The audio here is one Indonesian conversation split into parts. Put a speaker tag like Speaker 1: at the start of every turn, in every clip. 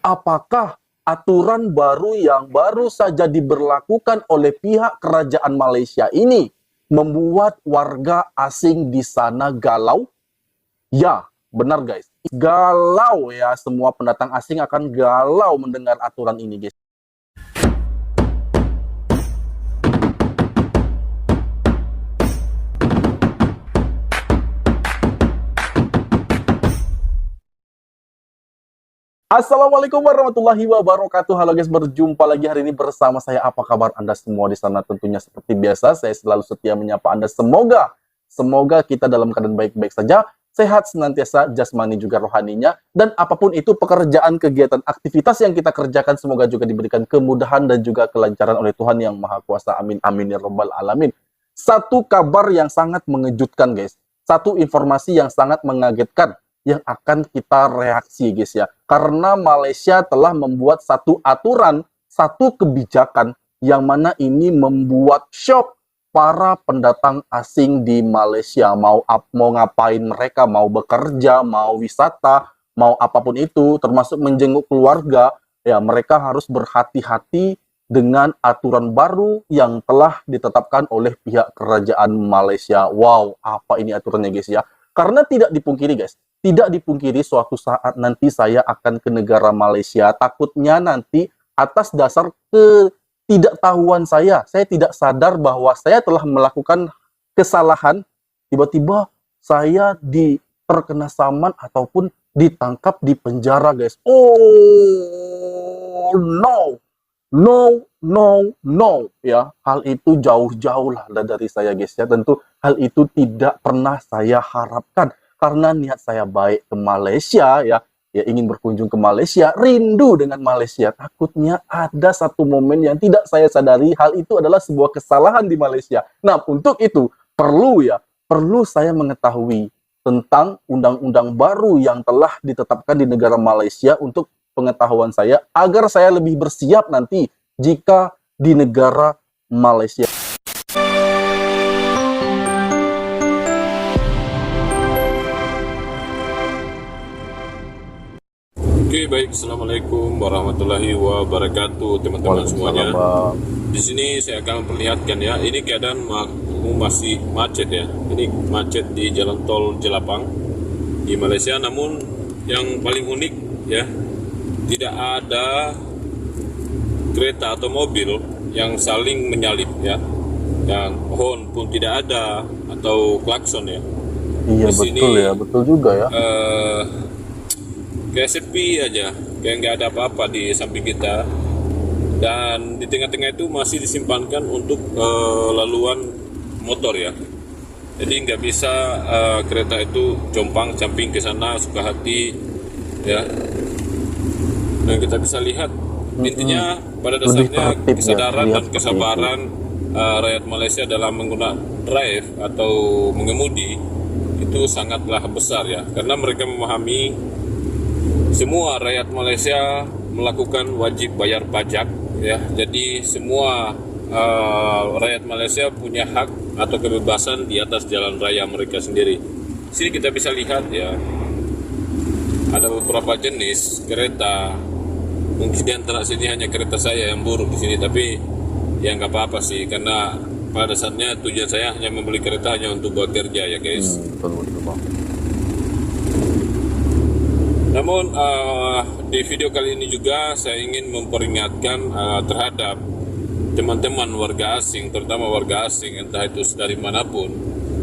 Speaker 1: apakah aturan baru yang baru saja diberlakukan oleh pihak kerajaan Malaysia ini membuat warga asing di sana galau? Ya, benar guys. Galau ya, semua pendatang asing akan galau mendengar aturan ini guys. Assalamualaikum warahmatullahi wabarakatuh. Halo guys, berjumpa lagi hari ini bersama saya. Apa kabar Anda semua di sana? Tentunya seperti biasa, saya selalu setia menyapa Anda. Semoga kita dalam keadaan baik-baik saja, sehat senantiasa jasmani juga rohaninya, dan apapun itu pekerjaan, kegiatan, aktivitas yang kita kerjakan, semoga juga diberikan kemudahan dan juga kelancaran oleh Tuhan Yang Maha Kuasa. Amin, amin ya rabbal alamin. Satu kabar yang sangat mengejutkan guys, satu informasi yang sangat mengagetkan yang akan kita reaksi guys ya. Karena Malaysia telah membuat satu aturan, satu kebijakan yang mana ini membuat shock para pendatang asing di Malaysia. Mau ngapain mereka, mau bekerja, mau wisata, mau apapun itu, termasuk menjenguk keluarga, ya mereka harus berhati-hati dengan aturan baru yang telah ditetapkan oleh pihak kerajaan Malaysia. Wow, apa ini aturannya guys ya? Karena tidak dipungkiri guys, tidak dipungkiri suatu saat nanti saya akan ke negara Malaysia, takutnya nanti atas dasar ketidaktahuan saya tidak sadar bahwa saya telah melakukan kesalahan, tiba-tiba saya terkena saman ataupun ditangkap di penjara guys. Oh no ya, hal itu jauh-jauh lah dari saya guys ya. Tentu hal itu tidak pernah saya harapkan. Karena niat saya baik ke Malaysia ya ingin berkunjung ke Malaysia, rindu dengan Malaysia. Takutnya ada satu momen yang tidak saya sadari, hal itu adalah sebuah kesalahan di Malaysia. Nah, untuk itu perlu saya mengetahui tentang undang-undang baru yang telah ditetapkan di negara Malaysia untuk pengetahuan saya, agar saya lebih bersiap nanti jika di negara Malaysia.
Speaker 2: Oke, baik. Assalamualaikum warahmatullahi wabarakatuh, teman-teman semuanya. Di sini saya akan memperlihatkan ya, ini keadaan masih macet ya. Ini macet di jalan tol Jelapang di Malaysia. Namun yang paling unik ya, tidak ada kereta atau mobil yang saling menyalip ya. Yang horn pun tidak ada atau klakson ya.
Speaker 1: Iya,
Speaker 2: di sini,
Speaker 1: betul ya, betul juga ya.
Speaker 2: Kayak sepi aja, kayak nggak ada apa-apa di samping kita, dan di tengah-tengah itu masih disimpankan untuk laluan motor ya. Jadi nggak bisa kereta itu compang-camping ke sana suka hati ya. Dan kita bisa lihat intinya pada dasarnya kesadaran dan kesabaran rakyat Malaysia dalam menggunakan drive atau mengemudi itu sangatlah besar ya, karena mereka memahami semua rakyat Malaysia melakukan wajib bayar pajak ya. Jadi semua rakyat Malaysia punya hak atau kebebasan di atas jalan raya mereka sendiri. Sini kita bisa lihat ya, ada beberapa jenis kereta. Mungkin di antara sini hanya kereta saya yang buruk di sini, tapi ya nggak apa-apa sih, karena pada dasarnya tujuan saya hanya membeli kereta hanya untuk bekerja ya guys.
Speaker 1: Betul.
Speaker 2: Namun di video kali ini juga saya ingin memperingatkan terhadap teman-teman warga asing, terutama warga asing entah itu dari manapun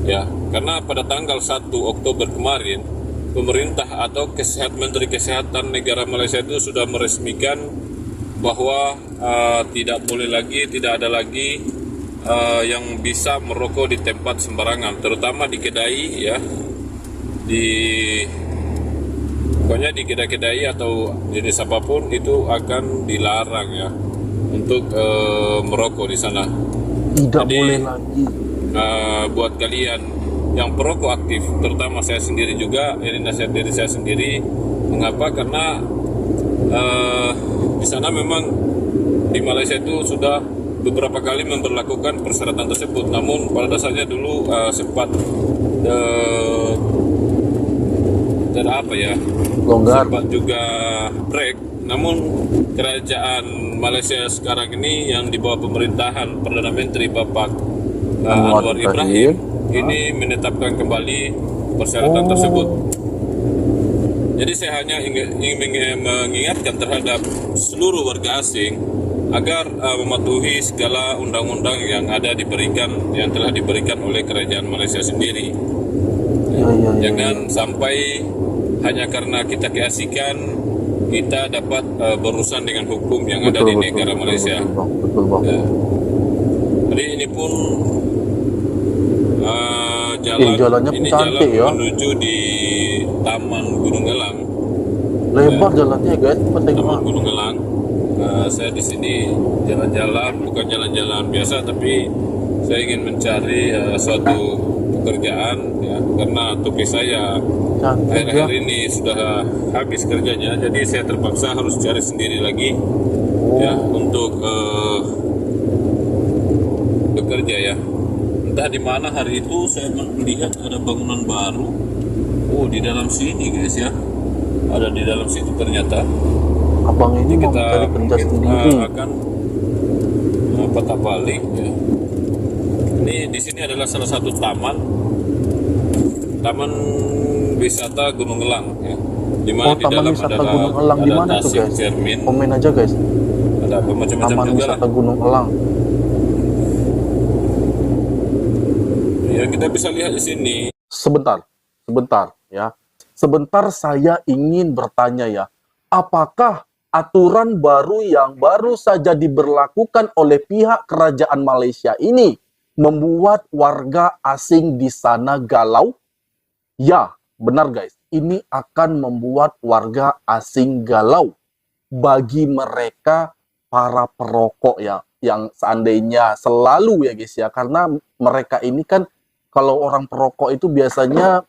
Speaker 2: ya, karena pada tanggal 1 Oktober kemarin pemerintah atau Menteri Kesehatan negara Malaysia itu sudah meresmikan bahwa tidak ada lagi yang bisa merokok di tempat sembarangan, terutama di kedai ya, pokoknya di kedai-kedai atau jenis apapun itu akan dilarang ya untuk merokok di sana. Jadi,
Speaker 1: boleh lagi.
Speaker 2: Buat kalian yang perokok aktif, terutama saya sendiri juga, ini nasihat dari saya sendiri. Mengapa? Karena di sana memang di Malaysia itu sudah beberapa kali memberlakukan persyaratan tersebut. Namun pada dasarnya dulu sempat dan apa ya,
Speaker 1: longgar,
Speaker 2: sempat juga break namun kerajaan Malaysia sekarang ini yang di bawah pemerintahan Perdana Menteri Bapak Anwar Ibrahim ini menetapkan kembali persyaratan tersebut. Jadi saya hanya ingin mengingatkan terhadap seluruh warga asing agar mematuhi segala undang-undang yang telah diberikan oleh kerajaan Malaysia sendiri. Jangan sampai hanya karena kita keasikan kita dapat berurusan dengan hukum yang ada di negara Malaysia. Jadi ini pun
Speaker 1: jalannya
Speaker 2: ini
Speaker 1: cantik
Speaker 2: jalan
Speaker 1: ya.
Speaker 2: menuju di Taman Gunung Elang.
Speaker 1: Lebar jalannya guys,
Speaker 2: Taman Gunung Elang. Saya di sini jalan-jalan, bukan jalan-jalan biasa, tapi saya ingin mencari suatu pekerjaan ya, karena topi saya akhir-akhir ini sudah habis kerjanya, jadi saya terpaksa harus cari sendiri lagi ya untuk bekerja ya. Entah di mana hari itu saya melihat ada bangunan baru. Oh, di dalam sini guys ya. Ada di dalam situ ternyata.
Speaker 1: Abang ini mau mencari kerja sendiri.
Speaker 2: Akan patah balik ya. Ini di sini adalah salah satu taman wisata Gunung Elang ya. Di mana di
Speaker 1: taman
Speaker 2: dalam
Speaker 1: wisata
Speaker 2: adalah
Speaker 1: Gunung Elang di mana tuh guys?
Speaker 2: cermin.
Speaker 1: Komen aja guys.
Speaker 2: Ada macam-macam
Speaker 1: Taman
Speaker 2: juga
Speaker 1: wisata
Speaker 2: lah.
Speaker 1: Gunung Elang.
Speaker 2: Ya, kita bisa lihat di sini.
Speaker 1: Sebentar ya. Sebentar saya ingin bertanya ya. Apakah aturan baru yang baru saja diberlakukan oleh pihak kerajaan Malaysia ini membuat warga asing di sana galau? Ya, benar guys. Ini akan membuat warga asing galau. Bagi mereka para perokok ya, yang seandainya selalu ya guys ya, karena mereka ini kan kalau orang perokok itu biasanya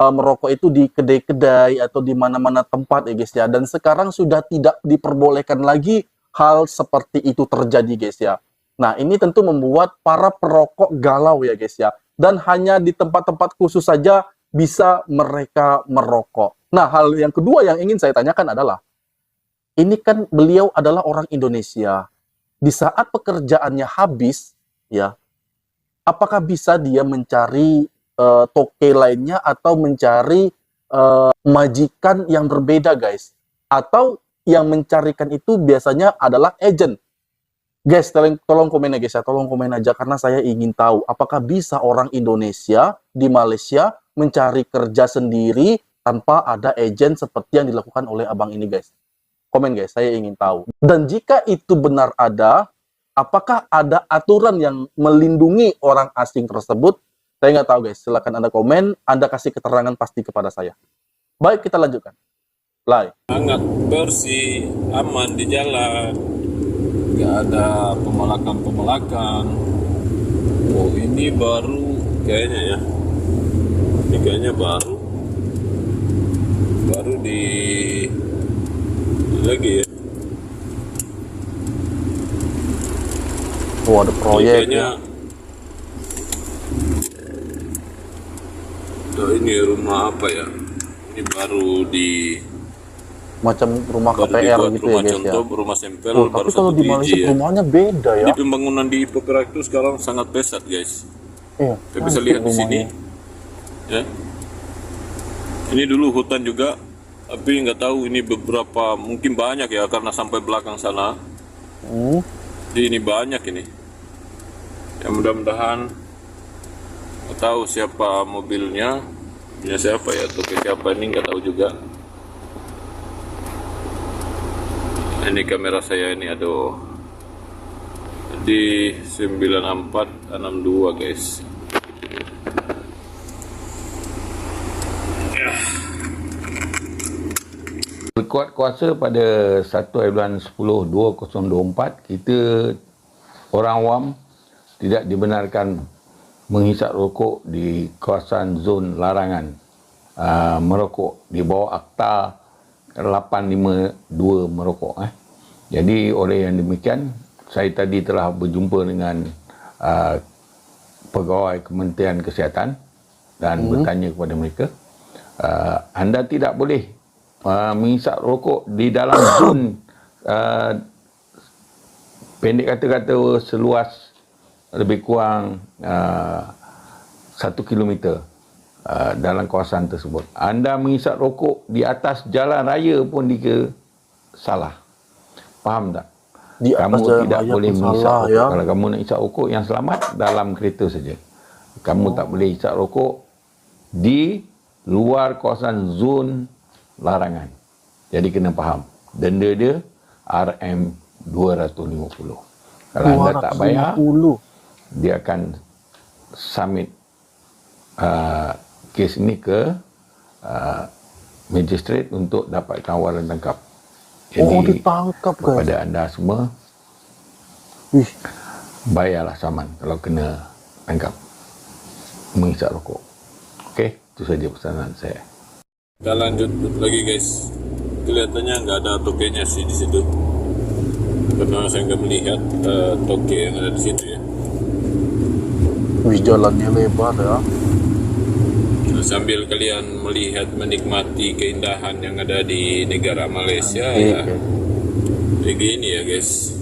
Speaker 1: merokok itu di kedai-kedai atau di mana-mana tempat ya guys ya. Dan sekarang sudah tidak diperbolehkan lagi hal seperti itu terjadi guys ya. Nah, ini tentu membuat para perokok galau ya guys ya. Dan hanya di tempat-tempat khusus saja bisa mereka merokok. Nah, hal yang kedua yang ingin saya tanyakan adalah, ini kan beliau adalah orang Indonesia. Di saat pekerjaannya habis ya, apakah bisa dia mencari toke lainnya atau mencari majikan yang berbeda guys? Atau yang mencarikan itu biasanya adalah agent? Guys, tolong komen ya guys ya, tolong komen aja karena saya ingin tahu apakah bisa orang Indonesia di Malaysia mencari kerja sendiri tanpa ada agent seperti yang dilakukan oleh abang ini guys. Komen guys, saya ingin tahu. Dan jika itu benar ada, apakah ada aturan yang melindungi orang asing tersebut? Saya nggak tahu guys, silakan Anda komen, Anda kasih keterangan pasti kepada saya. Baik, kita lanjutkan. Live.
Speaker 2: Sangat bersih, aman di jalan, nggak ada pemalakan-pemalakan. Oh, ini baru kayaknya ya. Ini kayaknya baru di lagi ya.
Speaker 1: Oh, ada proyek
Speaker 2: Kayaknya ini rumah apa ya? Ini baru di
Speaker 1: macam rumah
Speaker 2: baru
Speaker 1: KPR
Speaker 2: dibuat
Speaker 1: gitu
Speaker 2: rumah
Speaker 1: ya guys
Speaker 2: contoh,
Speaker 1: ya.
Speaker 2: rumah sampel
Speaker 1: Oh,
Speaker 2: baru
Speaker 1: tapi kalau
Speaker 2: 1
Speaker 1: di Malaysia
Speaker 2: biji ya.
Speaker 1: rumahnya beda ya.
Speaker 2: Jadi pembangunan di Perak itu sekarang sangat pesat guys.
Speaker 1: Iya,
Speaker 2: Kita bisa lihat di sini. Ya. Ini dulu hutan juga, tapi nggak tahu ini beberapa, mungkin banyak ya karena sampai belakang sana. Jadi ini banyak ini. Ya mudah-mudahan, nggak tahu siapa mobilnya, punya siapa ya, atau ke siapa ini nggak tahu juga. Ini kamera saya ini, aduh, di 9462 guys.
Speaker 3: Berkuat kuasa pada 1/10/2024, kita orang awam tidak dibenarkan menghisap rokok di kawasan zon larangan merokok di bawah Akta 852 merokok. Jadi oleh yang demikian, saya tadi telah berjumpa dengan pegawai Kementerian Kesihatan dan bertanya kepada mereka, anda tidak boleh mengisap rokok di dalam zon uh, pendek kata-kata seluas lebih kurang 1 kilometer dalam kawasan tersebut. Anda mengisap rokok di atas jalan raya pun dikira salah. Faham tak?
Speaker 1: Di atas
Speaker 3: Kamu
Speaker 1: jalan
Speaker 3: tidak
Speaker 1: raya
Speaker 3: boleh
Speaker 1: pun
Speaker 3: mengisap
Speaker 1: salah,
Speaker 3: rokok.
Speaker 1: ya.
Speaker 3: Kalau kamu nak isap rokok, yang selamat dalam kereta saja. Kamu tak boleh isap rokok di luar kawasan zon larangan. Jadi kena faham. Denda dia RM250. Kalau anda tak bayar,
Speaker 1: 250.
Speaker 3: dia akan submit kes ini ke magistrate untuk dapat tawaran tangkap.
Speaker 1: Oh,
Speaker 3: Jadi
Speaker 1: ditangkap guys.
Speaker 3: kepada anda semua,
Speaker 1: Wih,
Speaker 3: bayarlah saman kalau kena tangkap mengisap rokok. Okey, itu saja pesanan saya.
Speaker 2: Kita lanjut lagi guys. Kelihatannya nggak ada tokenya sih di situ. Karena saya nggak melihat toke yang ada di situ ya.
Speaker 1: wih, jalannya lebar ya.
Speaker 2: Nah, sambil kalian melihat menikmati keindahan yang ada di negara Malaysia ya. Begini ya guys.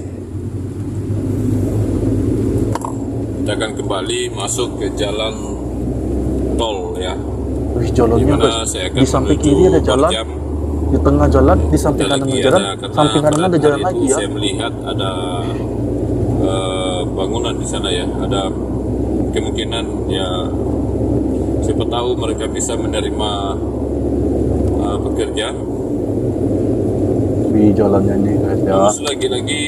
Speaker 2: Kita akan kembali masuk ke jalan tol ya.
Speaker 1: Wih, jalannya
Speaker 2: Dimana
Speaker 1: guys.
Speaker 2: saya akan
Speaker 1: Di samping
Speaker 2: menuju
Speaker 1: kiri ada jalan,
Speaker 2: Berjam.
Speaker 1: di tengah jalan, di samping
Speaker 2: Ada
Speaker 1: kanan
Speaker 2: lagi
Speaker 1: ada jalan,
Speaker 2: karena
Speaker 1: samping kanan
Speaker 2: pada
Speaker 1: ada jalan
Speaker 2: hari
Speaker 1: lagi
Speaker 2: itu
Speaker 1: ya.
Speaker 2: Saya melihat ada bangunan di sana ya. Ada kemungkinan ya, siapa tahu mereka bisa menerima pekerja.
Speaker 1: Wih, jalannya nih guys ya.
Speaker 2: Terus lagi-lagi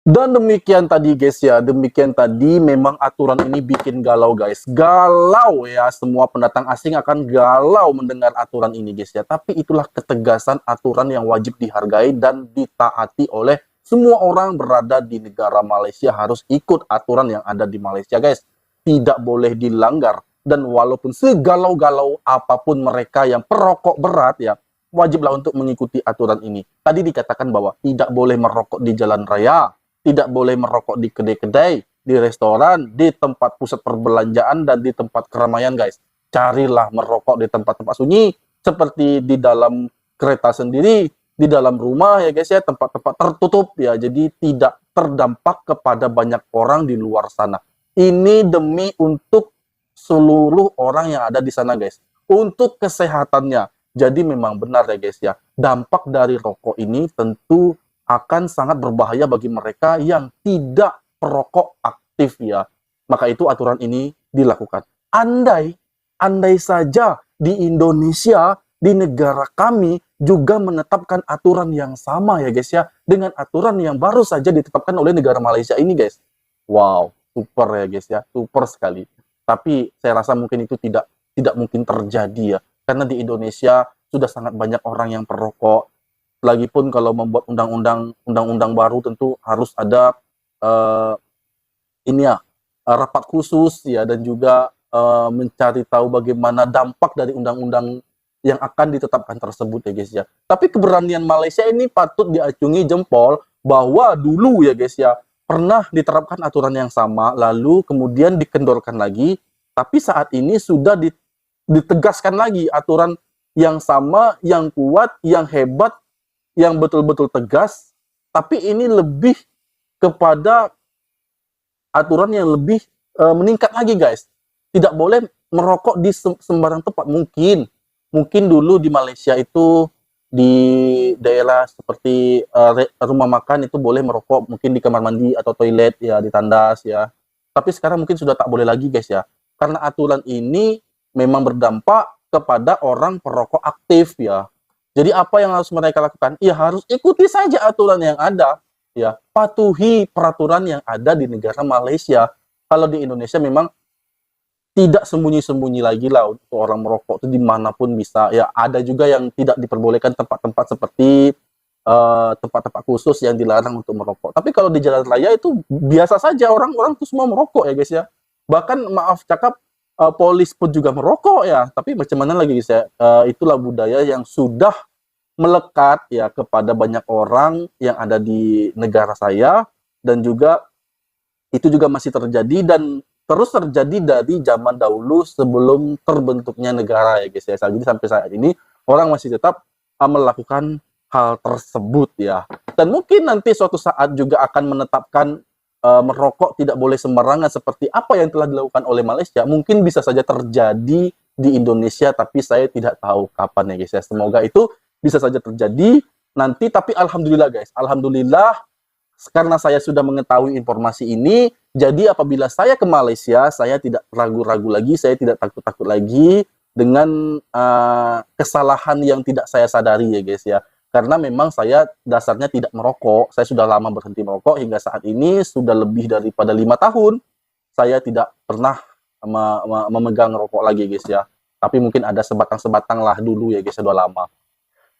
Speaker 1: Dan demikian tadi guys ya, demikian tadi memang aturan ini bikin galau guys. Galau ya, semua pendatang asing akan galau mendengar aturan ini guys ya. Tapi itulah ketegasan aturan yang wajib dihargai dan ditaati oleh semua orang berada di negara Malaysia, harus ikut aturan yang ada di Malaysia guys. Tidak boleh dilanggar. Dan walaupun segalau-galau apapun mereka yang perokok berat ya, wajiblah untuk mengikuti aturan ini. Tadi dikatakan bahwa tidak boleh merokok di jalan raya, tidak boleh merokok di kedai-kedai, di restoran, di tempat pusat perbelanjaan, dan di tempat keramaian guys. Carilah merokok di tempat-tempat sunyi, seperti di dalam kereta sendiri, di dalam rumah ya guys ya, tempat-tempat tertutup ya, jadi tidak terdampak kepada banyak orang di luar sana. Ini demi untuk seluruh orang yang ada di sana guys, untuk kesehatannya. Jadi memang benar ya guys ya, dampak dari rokok ini tentu akan sangat berbahaya bagi mereka yang tidak perokok aktif ya. Maka itu aturan ini dilakukan. Andai saja di Indonesia, di negara kami juga menetapkan aturan yang sama ya guys ya, dengan aturan yang baru saja ditetapkan oleh negara Malaysia ini guys. Wow, super ya guys ya, super sekali. Tapi saya rasa mungkin itu tidak mungkin terjadi ya, karena di Indonesia sudah sangat banyak orang yang perokok. Lagipun kalau membuat undang-undang baru tentu harus ada rapat khusus ya, dan juga mencari tahu bagaimana dampak dari undang-undang yang akan ditetapkan tersebut ya guys ya. Tapi keberanian Malaysia ini patut diacungi jempol, bahwa dulu ya guys ya pernah diterapkan aturan yang sama, lalu kemudian dikendorkan lagi, tapi saat ini sudah ditegaskan lagi aturan yang sama, yang kuat, yang hebat, yang betul-betul tegas, tapi ini lebih kepada aturan yang lebih meningkat lagi guys. Tidak boleh merokok di sembarang tempat. Mungkin dulu di Malaysia itu di daerah seperti rumah makan itu boleh merokok, mungkin di kamar mandi atau toilet ya, di tandas ya. Tapi sekarang mungkin sudah tak boleh lagi guys ya, karena aturan ini memang berdampak kepada orang perokok aktif ya. Jadi apa yang harus mereka lakukan? Ya harus ikuti saja aturan yang ada, ya, patuhi peraturan yang ada di negara Malaysia. Kalau di Indonesia memang tidak sembunyi-sembunyi lagi lah untuk orang merokok itu dimanapun bisa. Ya ada juga yang tidak diperbolehkan, tempat-tempat seperti tempat-tempat khusus yang dilarang untuk merokok. Tapi kalau di jalan raya itu biasa saja, orang-orang itu semua merokok ya guys ya. Bahkan maaf cakap, polis pun juga merokok ya, tapi macam mana lagi guys ya, itulah budaya yang sudah melekat ya kepada banyak orang yang ada di negara saya, dan juga itu juga masih terjadi dan terus terjadi dari zaman dahulu sebelum terbentuknya negara ya guys ya. Jadi sampai saat ini orang masih tetap melakukan hal tersebut ya. Dan mungkin nanti suatu saat juga akan menetapkan merokok tidak boleh sembarangan seperti apa yang telah dilakukan oleh Malaysia. Mungkin bisa saja terjadi di Indonesia, tapi saya tidak tahu kapan ya guys ya. Semoga itu bisa saja terjadi nanti, tapi alhamdulillah guys, alhamdulillah karena saya sudah mengetahui informasi ini, jadi apabila saya ke Malaysia, saya tidak ragu-ragu lagi, saya tidak takut-takut lagi dengan kesalahan yang tidak saya sadari ya guys ya. Karena memang saya dasarnya tidak merokok, saya sudah lama berhenti merokok, hingga saat ini sudah lebih daripada 5 tahun, saya tidak pernah memegang rokok lagi guys ya. Tapi mungkin ada sebatang-sebatang lah dulu ya guys, sudah lama.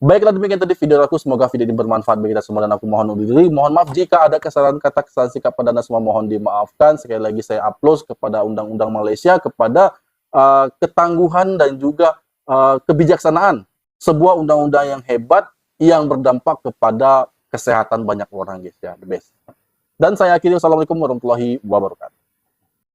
Speaker 1: Baiklah, demikian tadi video aku, semoga video ini bermanfaat bagi kita semua dan aku mohon undur diri. Mohon maaf jika ada kesalahan kata, kesalahan sikap pada Anda semua, mohon dimaafkan. Sekali lagi saya upload kepada undang-undang Malaysia, kepada ketangguhan dan juga kebijaksanaan sebuah undang-undang yang hebat yang berdampak kepada kesehatan banyak orang guys ya, the best. Dan saya akhiri, wassalamualaikum warahmatullahi wabarakatuh.